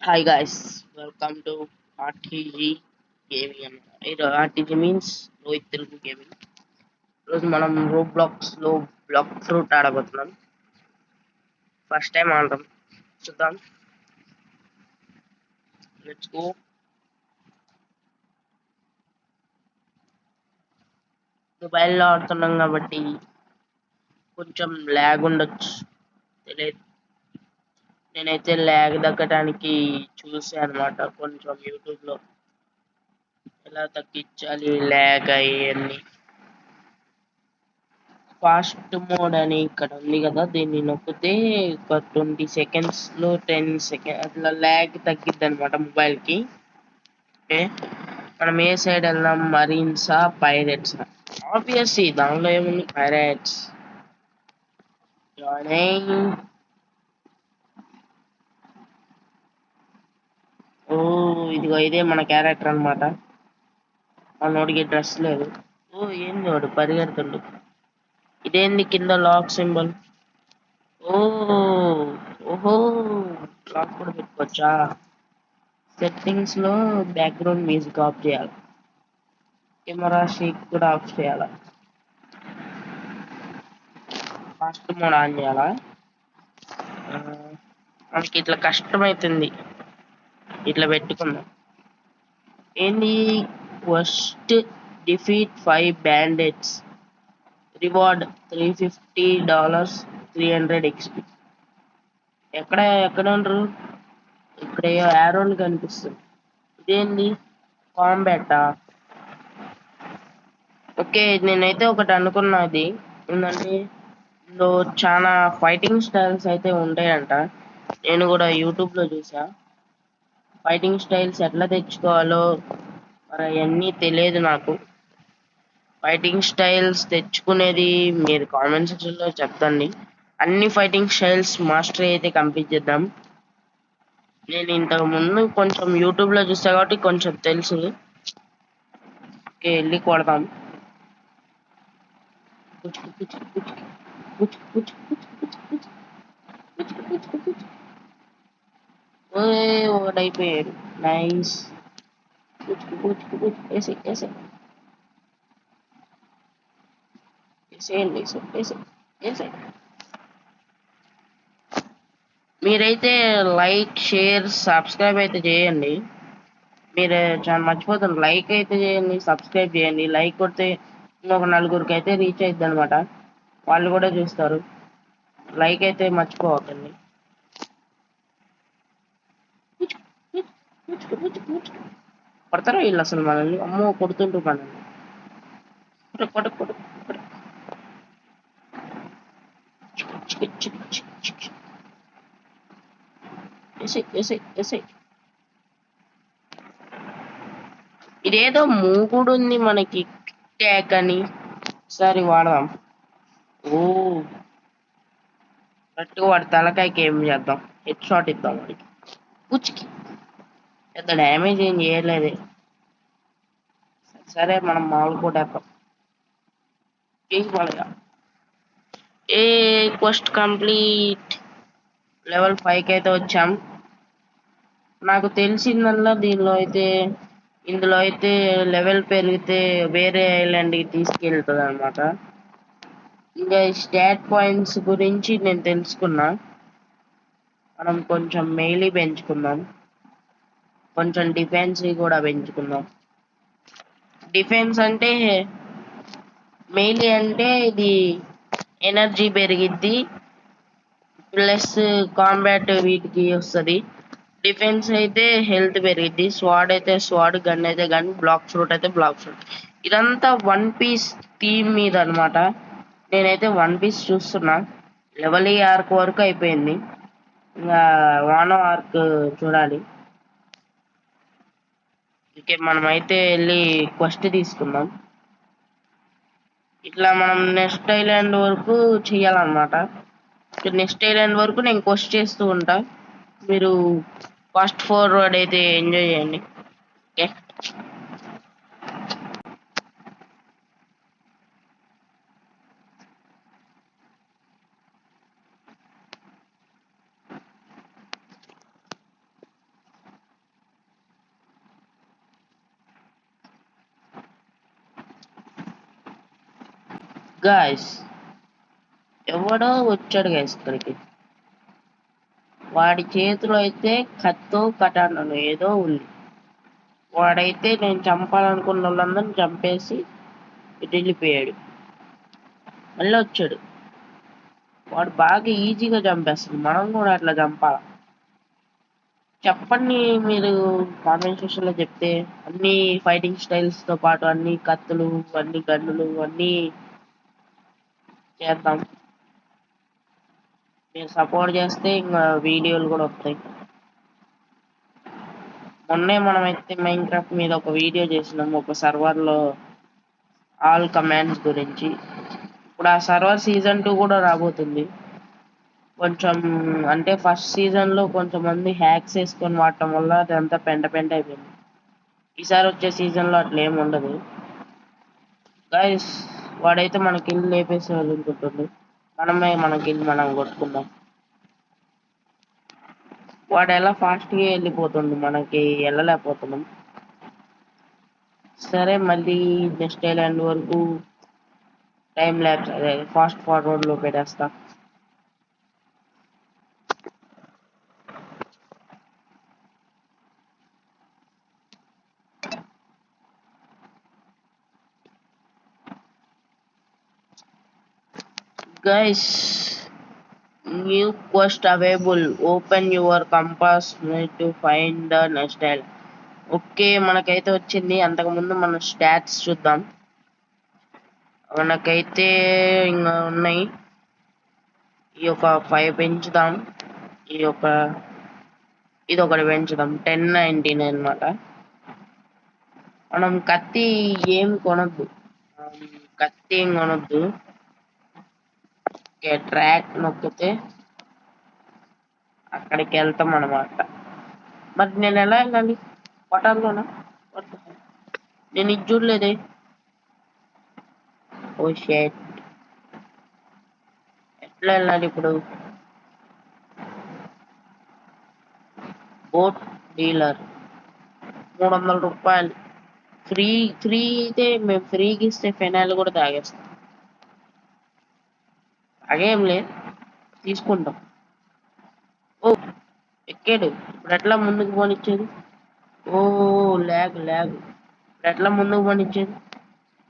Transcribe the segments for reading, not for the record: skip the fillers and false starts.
Hi guys, welcome to RTG Gaming అన్నమాట. ఇది RTG means Rohit Telugu gaming. ఈరోజు మనం రోబ్లాక్స్ లో బ్లాక్ ఫ్రూట్ ఆడబోతున్నాం. ఫస్ట్ టైం ఆడదాం, చూద్దాం. Let's go. మొబైల్లో ఆడుతున్నాం కాబట్టి కొంచెం ల్యాగ్ ఉండొచ్చు, తెలియదు. నేనైతే ల్యాగ్ తగ్గడానికి చూసాను అనమాట, కొంచెం యూట్యూబ్ లో ఎలా తగ్గించాలి ల్యాగ్ అయ్యన్ని. ఫాస్ట్ మోడ్ అని ఇక్కడ ఉంది కదా, దీన్ని నొక్కితే ఒక 20 సెకండ్స్ లో 10 సెకండ్ అట్లా ల్యాగ్ తగ్గిద్ది అనమాట మొబైల్ కి. ఓకే, మనం ఏ సైడ్ వెళ్దాం, మరీన్సా పైరెట్సా? ఆబ్వియస్లీ దానిలో ఏముంది, పైరెట్స్. జాయినింగ్. ఓ, ఇదిగో ఇదే మన క్యారెక్టర్ అనమాట. మనోడికి డ్రెస్ లేదు. ఓ, ఏంది వాడు పరిగెడుతుండు. ఇదేంది కింద లాక్ సింబల్? ఓ, ఓహో, లాక్ కూడా పెట్టుకోవచ్చా? సెట్టింగ్స్ లో బ్యాక్గ్రౌండ్ మ్యూజిక్ ఆఫ్ చేయాలి, కెమెరా షేక్ కూడా ఆఫ్ చేయాలి, ఫాస్ట్ మోడ్ ఆన్ చేయాలా? ఆ, మనకి ఇట్లా కష్టమవుతుంది. ఇట్లా పెట్టుకుందాం. ఏంది? First defeat 5 bandits, reward $350, 300 XP. ఎక్కడ ఎక్కడ ఉండరు? ఇక్కడ యారోలు కనిపిస్తుంది. ఇదేంది? కాంబాటా? ఓకే, నేనైతే ఒకటి అనుకున్నది ఏంటంటే, ఇందులో చాలా ఫైటింగ్ స్టైల్స్ అయితే ఉంటాయంట. నేను కూడా యూట్యూబ్ లో చూసా. ఫైటింగ్ స్టైల్స్ ఎట్లా తెచ్చుకోవాలో మరి అవన్నీ తెలియదు నాకు. ఫైటింగ్ స్టైల్స్ తెచ్చుకునేది మీరు కామెంట్ సెక్షన్ లో చెప్తండి. అన్ని ఫైటింగ్ స్టైల్స్ మాస్టరీ అయితే కంప్లీట్ చేద్దాం. నేను ఇంతకు ముందు కొంచెం యూట్యూబ్ లో చూసా కాబట్టి కొంచెం తెలుసు. ఓకే, వెళ్ళి కొడదాం. ఒకటైపోయాడు. నైస్. మీరైతే లైక్, షేర్, సబ్స్క్రైబ్ అయితే చేయండి. మీరు చాలా మర్చిపోతారు. లైక్ అయితే చేయండి, సబ్స్క్రైబ్ చేయండి. లైక్ కొడితే ఇంకొక నలుగురికి అయితే రీచ్ అవుతుంది అనమాట, వాళ్ళు కూడా చూస్తారు. లైక్ అయితే మర్చిపోవద్దండి. కొడతారా వీళ్ళు అసలు మనల్ని? అమ్మో, కొడుతుంటారు మనల్ని. కొట్టు, కొట్టు, కొట్టు, కొట్టు. ఏసేయ్, ఏసేయ్, ఏసేయ్. ఇదేదో మూగుడు ఉంది మనకి, ట్యాక్ అని. ఒకసారి వాడదాం. ఓ, కరెక్ట్గా వాడి తలకాయకి ఏం చేద్దాం, హెడ్ షాట్ ఇద్దాం వాడికి. పుచ్చికి పెద్ద డ్యామేజ్ ఏం చేయలేదే. సరే, మనం మామూలు కొట్టేద్దాం. ఏ క్వెస్ట్ కంప్లీట్. లెవెల్ 5కి అయితే వచ్చాం. నాకు తెలిసిందల్లా దీనిలో అయితే, ఇందులో అయితే లెవెల్ పెరిగితే వేరే ఐలాండ్కి తీసుకెళ్తుంది అనమాట. ఇంకా స్టాట్ పాయింట్స్ గురించి నేను తెలుసుకున్నా. మనం కొంచెం మెయిలీ పెంచుకుందాం, కొంచెం డిఫెన్స్ కూడా పెంచుకుందాం. డిఫెన్స్ అంటే, మెయిలీ అంటే ఇది ఎనర్జీ పెరిగిద్ది, ప్లస్ కాంబాట్ వీటికి వస్తుంది. డిఫెన్స్ అయితే హెల్త్ పెరిగిద్ది. స్వాడ్ అయితే స్వాడ్, గన్ అయితే గన్, బ్లాక్ ఫ్రూట్ అయితే బ్లాక్ ఫ్రూట్. ఇదంతా వన్ పీస్ థీమ్ మీద అనమాట. నేనైతే వన్ పీస్ చూస్తున్నా. లెవెల్ ఆర్క్ వరకు అయిపోయింది, ఇంకా వానో ఆర్క్ చూడాలి. ఇంకే మనమైతే వెళ్ళి క్వెస్ట్ తీసుకుందాం. ఇట్లా మనం నెక్స్ట్ ఐలాండ్ వరకు చెయ్యాలన్నమాట. నెక్స్ట్ ఐలాండ్ వరకు నేను క్వెస్ట్ చేస్తూ ఉంటా. మీరు ఫాస్ట్ ఫార్వర్డ్ అయితే ఎంజాయ్ చేయండి. ఓకే, గాయస్ ఎవడో వచ్చాడు గాయస్ ఇక్కడికి. వాడి చేతిలో అయితే కత్తో కటానో ఏదో ఉంది. వాడైతే నేను చంపాలనుకున్న వాళ్ళందరిని చంపేసి ఇటు వెళ్ళిపోయాడు. మళ్ళీ వచ్చాడు. వాడు బాగా ఈజీగా చంపేస్తాడు. మనం కూడా అట్లా చంపాల. చెప్పండి మీరు కామెంట్ సెక్షన్ లో చెప్తే అన్ని ఫైటింగ్ స్టైల్స్ తో పాటు అన్ని కత్తులు, అన్ని గన్నులు అన్ని చేద్దాం. మీరు సపోర్ట్ చేస్తే ఇంకా వీడియోలు కూడా వస్తాయి. మొన్నే మనమైతే మైన్క్రాఫ్ట్ మీద ఒక వీడియో చేసినాము, ఒక సర్వర్ లో ఆల్ కమాండ్స్ గురించి. ఇప్పుడు ఆ సర్వర్ సీజన్ 2 కూడా రాబోతుంది. కొంచెం అంటే ఫస్ట్ సీజన్ లో కొంచెం మంది హ్యాక్స్ వేసుకొని వాడటం వల్ల అదంతా పెంట పెంట అయిపోయింది. ఈసారి వచ్చే సీజన్ లో అట్లా ఏమి ఉండదు. గైస్ వాడైతే మన కిల్ లేపేసి వదులుకుంటుంది. మనమే మన కిల్ మనం కొట్టుకుందాం. వాడు ఎలా ఫాస్ట్ గా వెళ్ళిపోతుంది, మనకి వెళ్ళలేకపోతున్నాం. సరే మళ్ళీ నెక్స్ట్ ఐలాండ్ వరకు టైం ల్యాబ్స్ అదే ఫాస్ట్ ఫార్వర్డ్ లో పెట్టేస్తా. Guys new quest available, open your compass to find the next island. Okay మనకైతే వచ్చింది. అంతకుముందు మన స్టాట్స్ చూద్దాం. మనకైతే ఇంకా ఉన్నాయి. ఈ యొక్క 5 పెంచుదాం. ఈ యొక్క ఇది ఒకటి పెంచుదాం. 1099 అనమాట. మనం కత్తి ఏం కొనొద్దు. కత్తి ఏం కొనొద్దు. ఓకే ట్రాక్ నొక్కితే అక్కడికి వెళ్తాం అనమాట. మరి నేను ఎలా వెళ్ళాలి? పటాల్లోనా? నేను ఇది చూడలేదే. ఓ షేట్, ఎట్లా వెళ్ళాలి ఇప్పుడు? బోట్ డీలర్ 300 రూపాయలు ఫ్రీ. ఫ్రీ అయితే మేము ఫ్రీకి ఇస్తే ఫెనాయిల్ కూడా తాగేస్తాం. తాగేం లేదు, తీసుకుంటాం. ఓ ఎక్కాడు. ఇప్పుడు ఎట్లా ముందుకు పోనిచ్చేది? ఓ ల్యాగ్ ల్యాగ్. ఇప్పుడు ఎట్లా ముందుకు పోనిచ్చేది?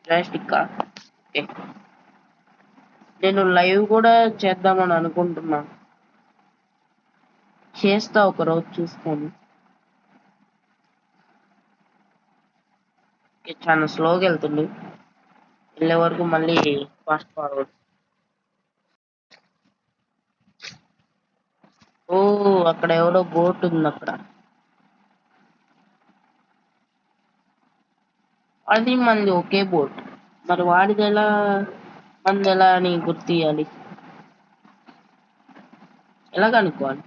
ప్లాస్టిక్ నేను లైవ్ కూడా చేద్దామని అనుకుంటున్నా. చేస్తా ఒక రోజు చూసుకొని. చాలా స్లోగా వెళ్తుంది. వెళ్ళే వరకు మళ్ళీ ఫాస్ట్ ఫార్వర్డ్. ఓ అక్కడ ఎవడో బోట్ ఉంది అక్కడ. అది మంది ఒకే బోట్. మరి వాడిది ఎలా మంది ఎలా అని గుర్తియాలి? ఎలా కనుక్కోవాలి?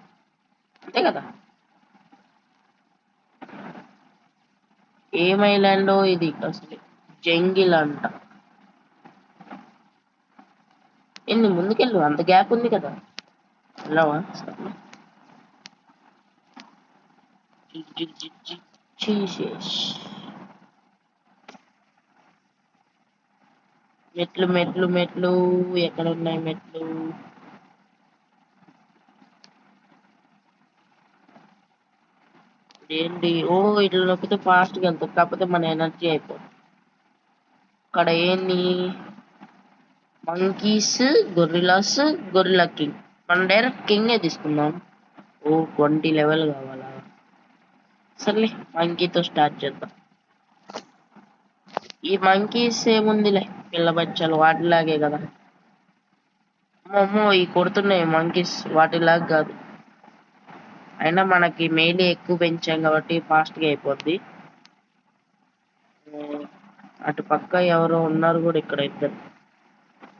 అంతే కదా. ఏం ఐలాండో ఇది అసలు. జంగిల్ అంట. ఎన్ని ముందుకెళ్ళు, అంత గ్యాప్ ఉంది కదా. వెళ్ళవా? మెట్లు మెట్లు మెట్లు ఎక్కడ ఉన్నాయి మెట్లు? ఏంటి? ఓ ఇట్లా నొక్కితే ఫాస్ట్ గా వెళ్తాం. కాకపోతే మన ఎనర్జీ అయిపోతుంది. ఇక్కడ ఏంది? Monkeys, gorillas, gorilla king. మనం డైరెక్ట్ కింగే తీసుకుందాం. ఓ 20 లెవెల్ కావాలా? సర్లే మంకీతో స్టార్ట్ చేద్దాం. ఈ మంకీస్ ఏముందిలే, పిల్ల బచ్చాలు వాటిలాగే కదా. అమ్మో ఈ కొడుతున్నాయి మంకీస్, వాటిలాగా కాదు. అయినా మనకి మెయిలీ ఎక్కువ పెంచాం కాబట్టి ఫాస్ట్ గా అయిపోద్ది. అటు పక్క ఎవరో ఉన్నారు కూడా ఇక్కడ ఇద్దరు.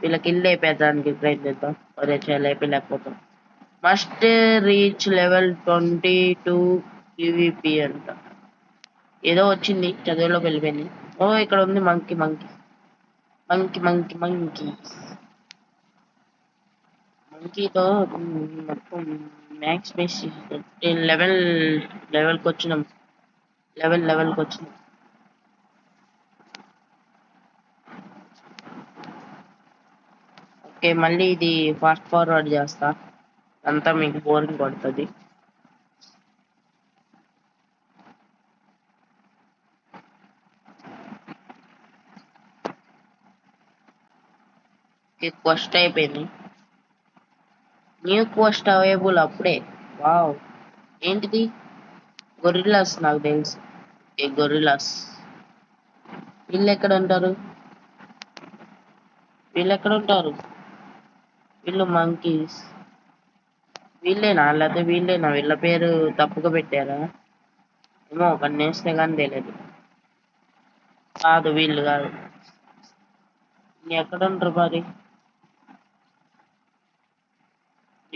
వీళ్ళకి ఇల్లు అయిపోయేదానికి ప్రయత్నిద్దాం. అదే లేకపోతాం. మస్ట్ రీచ్ లెవెల్ 22 PVP అంట. ఏదో వచ్చింది చదువులోకి వెళ్ళిపోయింది. ఓ ఇక్కడ ఉంది monkey monkey monkey monkey monkey. మంకీతో మొత్తం మ్యాక్స్ బేస్ లెవెల్ లెవెల్కి వచ్చినాం. లెవెల్కి వచ్చినాం. ఓకే, మళ్ళీ ఇది ఫాస్ట్ ఫార్వర్డ్ చేస్తా, అంతా మీకు బోరింగ్ పడుతుంది. క్వెస్ట్ అయిపోయింది. న్యూ క్వెస్ట్ అవైలబుల్ అప్పుడే. వావ్, ఏంటిది? గొరిల్లాస్ నాకు తెలుసు. ఏ గొరిల్లాస్ వీళ్ళు ఎక్కడ ఉంటారు? వీళ్ళు ఎక్కడ ఉంటారు? వీళ్ళు మంకీస్. వీళ్ళేనా? లేకపోతే వీళ్ళేనా? వీళ్ళ పేరు తప్పుగా పెట్టారా? ఏమో, ఒక నేస్తే కానీ తెలియదు. కాదు, వీళ్ళు కాదు. ఎక్కడ ఉంటారు మరి?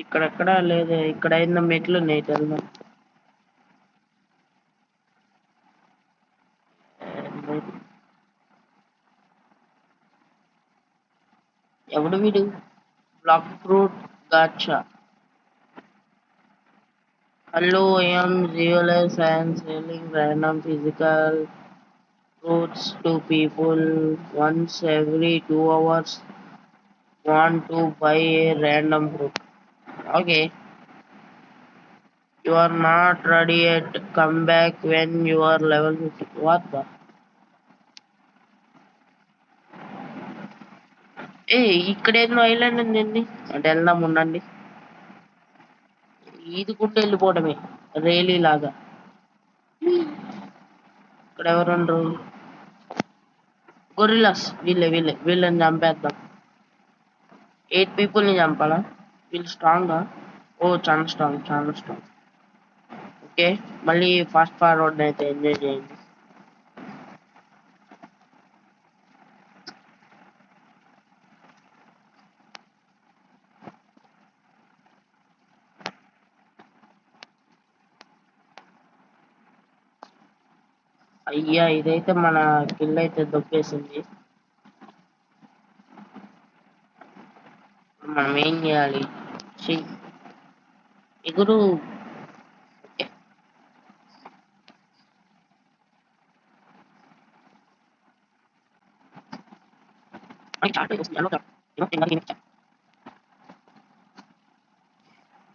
ఇక్కడెక్కడా లేదు. ఇక్కడ అయిన మెట్లు ఉన్నాయి తెలుగు. ఎవడు వీడు? Black fruit gacha. Hello, I'm jeweller science selling random physical fruits to people once every 2 hours. Want to buy a random fruit? Okay. You are not ready yet. Come back when you are level 50. What the? ఏ, ఇక్కడేందో island ఉందండి. అంటే వెళ్దాం ఉండండి. ఈదుకుంటూ వెళ్ళిపోవడమే Rayleigh లాగా. ఇక్కడ ఎవరుండ్రు? గొరిల్లాస్. వీళ్ళని చంపేద్దాం. 8 people ని చంపాలా? వీళ్ళు స్ట్రాంగా? ఓ, చాలా స్ట్రాంగ్. ఓకే, మళ్ళీ ఫాస్ట్ ఫార్వర్డ్ అయితే ఎంజాయ్ చేయండి. అయ్యా, ఇదైతే మన కిల్ అయితే దొబ్బేసింది. మనం ఏం చేయాలి? ఎగురు.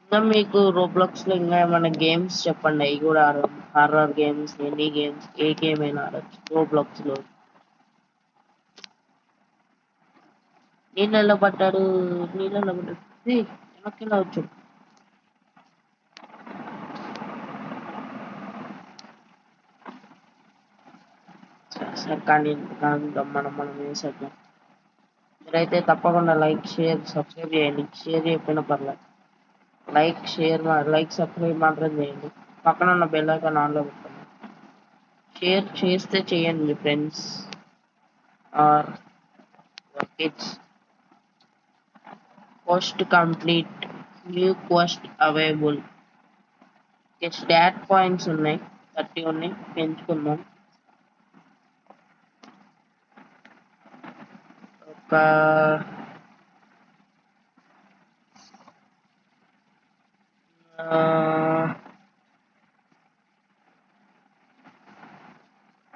ఇంకా మీకు రోబ్లాక్స్ లో ఇంకా ఏమైనా గేమ్స్ చెప్పండి. అవి కూడా హారర్ గేమ్స్, ఎనీ గేమ్స్, ఏ గేమ్ అయినా ఆడచ్చు రోబ్లాక్స్ లో. నీళ్ళలో పడ్డాడు. వెనక్కి వచ్చు. కానీ మనం వేసేద్దాం. మీరైతే తప్పకుండా లైక్, షేర్, సబ్స్క్రైబ్ చేయండి. షేర్ చేయకపోయినా పర్లేదు. లైక్ సబ్స్క్రైబ్ మాత్రం చేయండి. పక్కన ఉన్న బెల్ ఐకాన్ ఆన్లో పెట్టుకోండి. షేర్ చేస్తే చేయండి friends or kids. Quest complete. New quest available. Stat points ఉన్నాయి, 30 ఉన్నాయి. పెంచుకుందాం. ఒక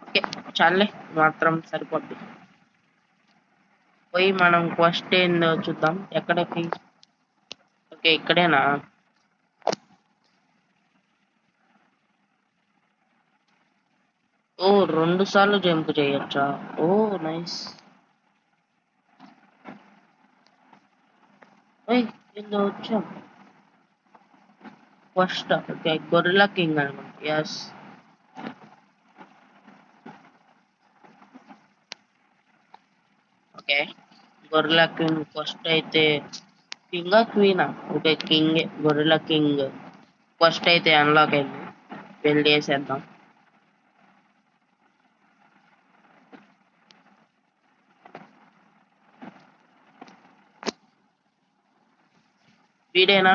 ఓకే, చాలే మాత్రం సరిపోద్ది. పోయి మనం క్వెస్ట్ ఏందో చూద్దాం. ఎక్కడికి? ఓకే, ఇక్కడేనా? ఓ, 2 సార్లు జంప్ చేయొచ్చా? ఓ, నైస్. ఏందో వచ్చాం. ఫస్ట్ ఓకే, గొరిల్లా కింగ్ అనుకుంటా. Yes. Okay, gorilla king first అయితే. కింగా క్వీనా? Okay, king. Gorilla king first అయితే అన్లాక్ అయింది. వెళ్ళి చేసేద్దాం. వీడేనా?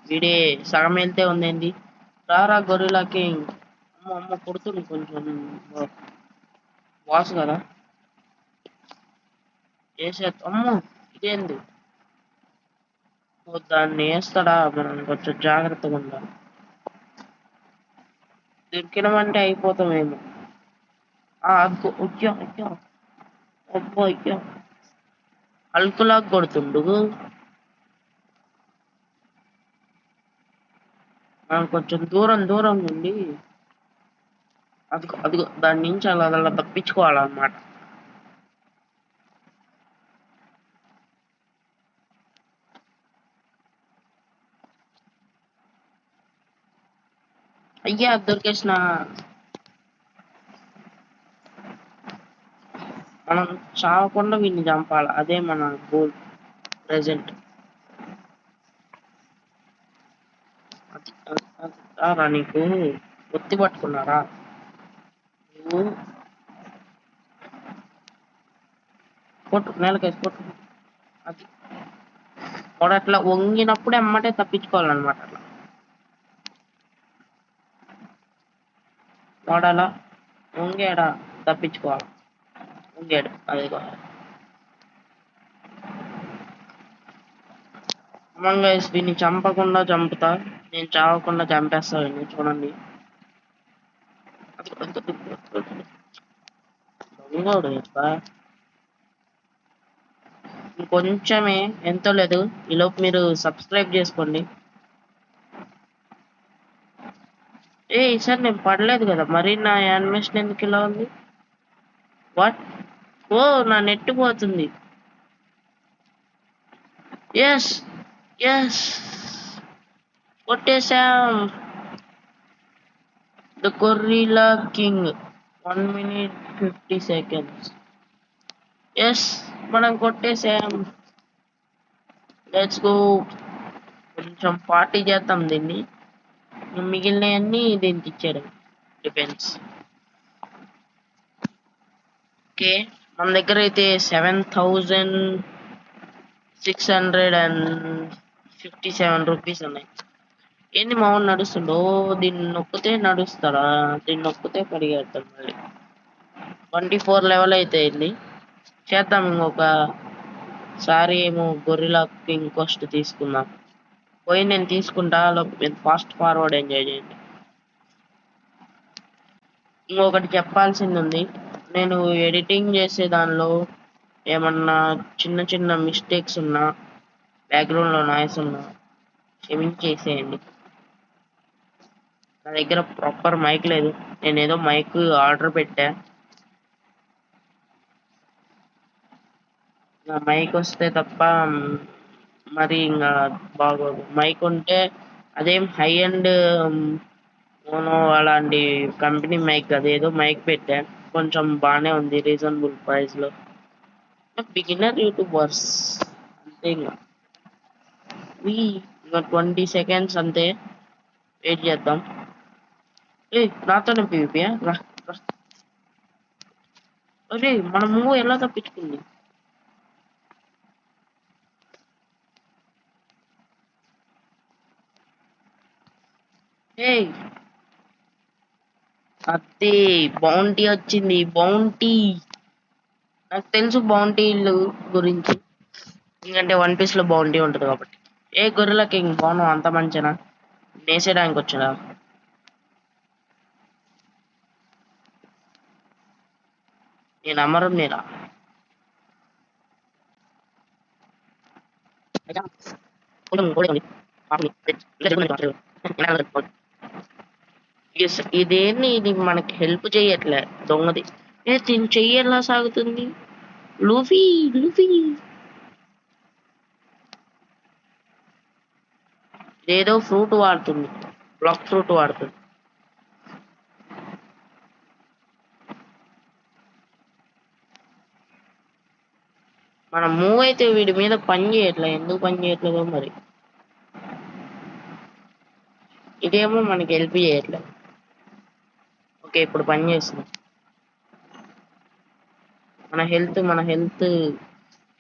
వీడే సగం వెళ్తే ఉందేంది? రారా గొరిల్లా కింగ్. అమ్మ కొడుతుంది కొంచెం. బాస్ కదా, చేసే. అమ్మో, ఇదేంది? దాన్ని వేస్తాడా? మనం కొంచెం జాగ్రత్తగా ఉండాలి. దొరికినమంటే అయిపోతామేమో. అబ్బో, అయ్యో. అల్కులాగా కొడుతుండు. మనం కొంచెం దూరం ఉండి అదిగో దాని నుంచి అలా తప్పించుకోవాలన్నమాట. అయ్యా దొరికేసిన. మనం చావకుండా వీడిని చంపాలి, అదే మన గోల్ ప్రెజెంట్. రా నీకు ఒత్తి పట్టుకున్నారా నువ్వు? కొట్టు, నేలకేసి కొట్టు. అది వాడు అట్లా వంగినప్పుడు ఎమ్మటే తప్పించుకోవాలన్నమాట. అట్లా వాడు అలా వంగాడా తప్పించుకోవాలి. వంగాడు అదిగో. అమంగా వీడిని చంపకుండా చంపుతా, నేను చావకుండా చంపేస్తా వీడిని, చూడండి. దొంగోడు ఎప్పా. ఇంకొంచెమే, ఎంతో లేదు, ఈలోపు మీరు సబ్స్క్రైబ్ చేసుకోండి. ఈసారి నేను పడలేదు కదా, మరి నా యానిమేషన్ ఎందుకు ఇలా ఉంది? వాట్? ఓ నా నెట్ పోతుంది. ఎస్ ఎస్ కొట్టేశాం. The gorilla king 1 minute 50 seconds. Yes మనం కొట్టేసాం. Let's go. కొంచెం పార్టీ చేద్దాం దీన్ని, మిగిలినవన్నీ దీనికి ఇచ్చాడు డిఫెన్స్. ఓకే, మన దగ్గర అయితే 7657 రూపీస్ ఉన్నాయి. ఏంది మామూలు నడుస్తుండో, దీన్ని నొక్కితే నడుస్తాడా? దీన్ని నొక్కితే పరిగెడతాడు మళ్ళీ. 24 లెవెల్ అయితే అయింది. చేద్దాం ఇంకొకసారి ఏమో గొరిల్లా కింగ్ కాస్ట్ తీసుకుందాం. పోయి నేను తీసుకుంటా, మీరు ఫాస్ట్ ఫార్వర్డ్ ఎంజాయ్ చేయండి. ఇంకొకటి చెప్పాల్సింది ఉంది. నేను ఎడిటింగ్ చేసే దానిలో ఏమన్నా చిన్న మిస్టేక్స్ ఉన్నా, బ్యాక్గ్రౌండ్లో నాయిస్ ఉన్నా క్షమించేసేయండి. నా దగ్గర ప్రాపర్ మైక్ లేదు, నేను ఏదో మైక్ ఆర్డర్ పెట్టా. నా మైక్ వస్తే తప్ప మరి ఇంకా బాగోదు. మైక్ ఉంటే అదేం హై అండ్ మోనో అలాంటి కంపెనీ మైక్, అదేదో మైక్ పెట్టా, కొంచెం బాగానే ఉంది రీజనబుల్ ప్రైస్ లో. బిగినర్ యూట్యూబర్స్ అంతే. ఇంకా 20 seconds అంతే, వెయిట్ చేద్దాం. నాతోనే పీవీపీ రా. అరే మన మూవ్ ఎలా తప్పించుకుంది? అదే బౌంటీ వచ్చింది. బౌంటీ నాకు తెలుసు, బౌంటీలు గురించి, ఎందుకంటే వన్ పీస్ లో బౌంటీ ఉంటుంది కాబట్టి. గొరిల్లా కింగ్ బాను అంత మంచినా నేసేయడానికి వచ్చాడా? నేను అమరం నేరా. ఇదేంటి, ఇది మనకి హెల్ప్ చేయట్లే దొంగది. దీని చెయ్యి ఎలా సాగుతుంది? లూఫీ లూఫీ ఏదో ఫ్రూట్ వాడుతుంది, బ్లాక్ ఫ్రూట్ వాడుతుంది. మన మూవ్ అయితే వీడి మీద పని చేయట్లే, ఎందుకు పని చేయట్లేదో మరి. ఇదేమో మనకి హెల్ప్ చేయట్లేదు. ఓకే, ఇప్పుడు పని చేస్తుంది. మన హెల్త్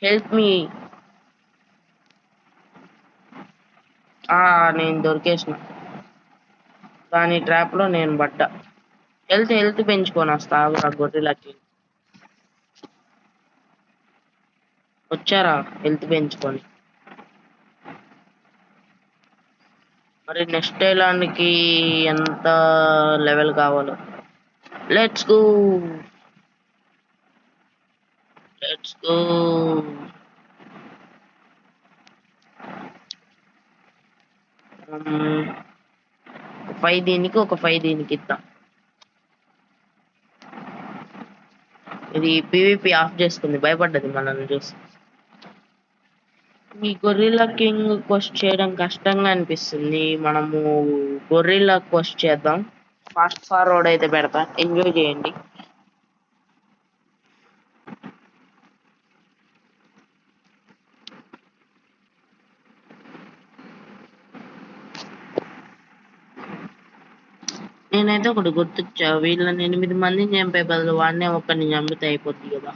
హెల్ప్ మీ. నేను దొరికేసిన దాని ట్రాప్ లో, నేను పడ్డా. హెల్త్ పెంచుకొని వస్తా ఆ గొర్రెలకి. వచ్చారా హెల్త్ పెంచుకొని? మరి నెక్స్ట్ ఐలాండ్కి ఎంత లెవెల్ కావాలో? Let's go. ఒక 5 దీనికి, ఒక 5 దీనికి ఇద్దాం. ఇది పీవీపీ ఆఫ్ చేసుకుంది, భయపడ్డది మనల్ని చూసి. ఈ గొర్రెలా కింగ్ క్వెస్ట్ చేయడం కష్టంగా అనిపిస్తుంది. మనము గొర్రెలా క్వెస్ట్ చేద్దాం. ఫాస్ట్ ఫార్వర్డ్ అయితే పెడతా, ఎంజాయ్ చేయండి. నేనైతే ఒకటి గుర్తొచ్చా, వీళ్ళని 8 మందిని చంపే బదులు వాడినే ఒక్కడిని చంపితే అయిపోద్ది కదా.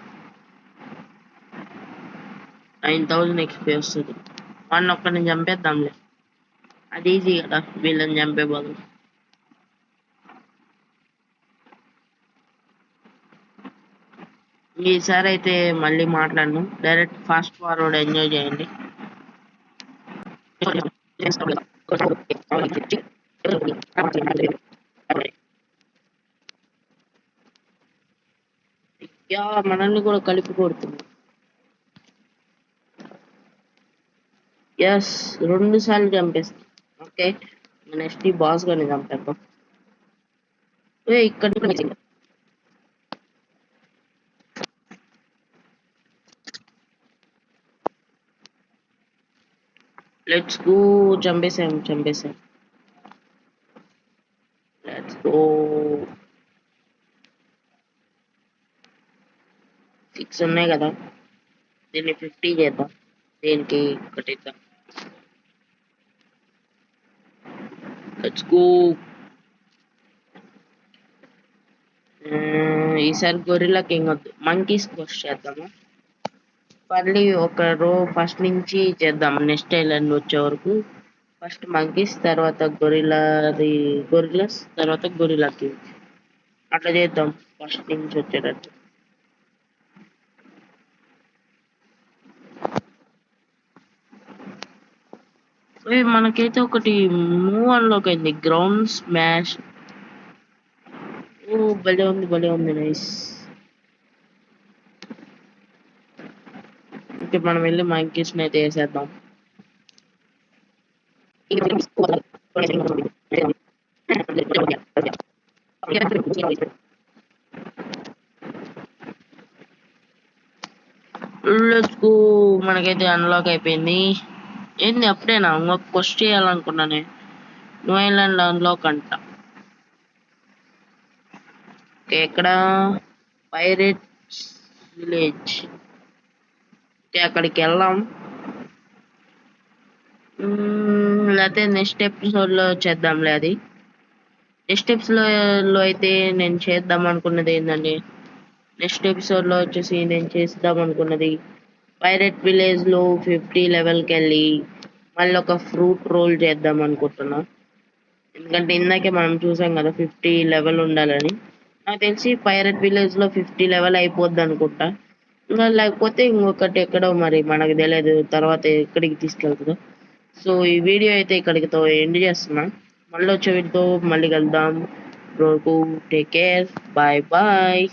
9000 ఎక్స్పీ వస్తుంది. వాడిని ఒక్కడిని చంపేద్దాంలే, అది ఈజీ కదా వీళ్ళని చంపే బదులు. ఈసారి అయితే మళ్ళీ మాట్లాడను, డైరెక్ట్ ఫాస్ట్ ఫార్వర్డ్ ఎంజాయ్ చేయండి. యా, మనల్ని కూడా కలిపి కొడుతుంది. ఎస్, 2 సార్లు చంపేస్తాం. ఓకే, నెక్స్ట్ ఈ బాస్ గారిని చంపేద్దాం. ఇక్కడ లెట్స్ గో. చంపేసాం. Let's go. 6 ఉన్నాయి కదా, దీన్ని 50 చేద్దాం. దీనికి ఒకటి ఇద్దాం. Let's go. ఈసారి గొరిల్లా కింగ్ వద్దు, మంకీస్ క్వెస్ట్ చేద్దాము. మళ్ళీ ఒక రో ఫస్ట్ నుంచి చేద్దాం, నెక్స్ట్ ఐలాండ్ వచ్చే వరకు. ఫస్ట్ మంకీస్, తర్వాత గొరిల్లాస్, తర్వాత గొరిల్లా కింగ్, అట్లా చేద్దాం ఫస్ట్ నుంచి వచ్చేటట్టు. మనకైతే ఒకటి మూవ్ అన్లాక్ అయింది, గ్రౌండ్ స్మాష్. ఓ, భలే ఉంది నైస్. ఓకే, మనం వెళ్ళి మంకీస్ అయితే వేసేద్దాం. Let's go. మనకైతే అన్లాక్ అయిపోయింది. ఏంది అప్పుడేనా? ఇంకొక క్వెస్ట్ చేయాలనుకున్నానే. న్యూ ఐలాండ్ అన్లాక్ అంట. ఓకే, ఎక్కడ? Pirates village. ఓకే, అక్కడికి వెళ్దాం. లేకపోతే నెక్స్ట్ ఎపిసోడ్ లో చేద్దాంలే అది. నెక్స్ట్ ఎపిసోడ్ లో అయితే నేను చేద్దాం అనుకున్నది ఏంటంటే, నెక్స్ట్ ఎపిసోడ్ లో వచ్చేసి నేను చేద్దాం అనుకున్నది పైరేట్ విలేజ్ లో 50 లెవెల్కి వెళ్ళి మళ్ళీ ఒక ఫ్రూట్ రోల్ చేద్దాం అనుకుంటున్నా. ఎందుకంటే ఇందాకే మనం చూసాం కదా 50 లెవెల్ ఉండాలని. నాకు తెలిసి పైరేట్ విలేజ్ లో 50 లెవెల్ అయిపోద్ది అనుకుంటా. ఇంకా లేకపోతే ఇంకొకటి ఎక్కడో, మరి మనకు తెలియదు తర్వాత ఎక్కడికి తీసుకెళ్తుందో. సో ఈ వీడియో అయితే ఇక్కడితో ఎండ్ చేస్తున్నా. మళ్ళీ వచ్చే వీడియోతో మళ్ళీ కలుద్దాం. Take care, bye bye.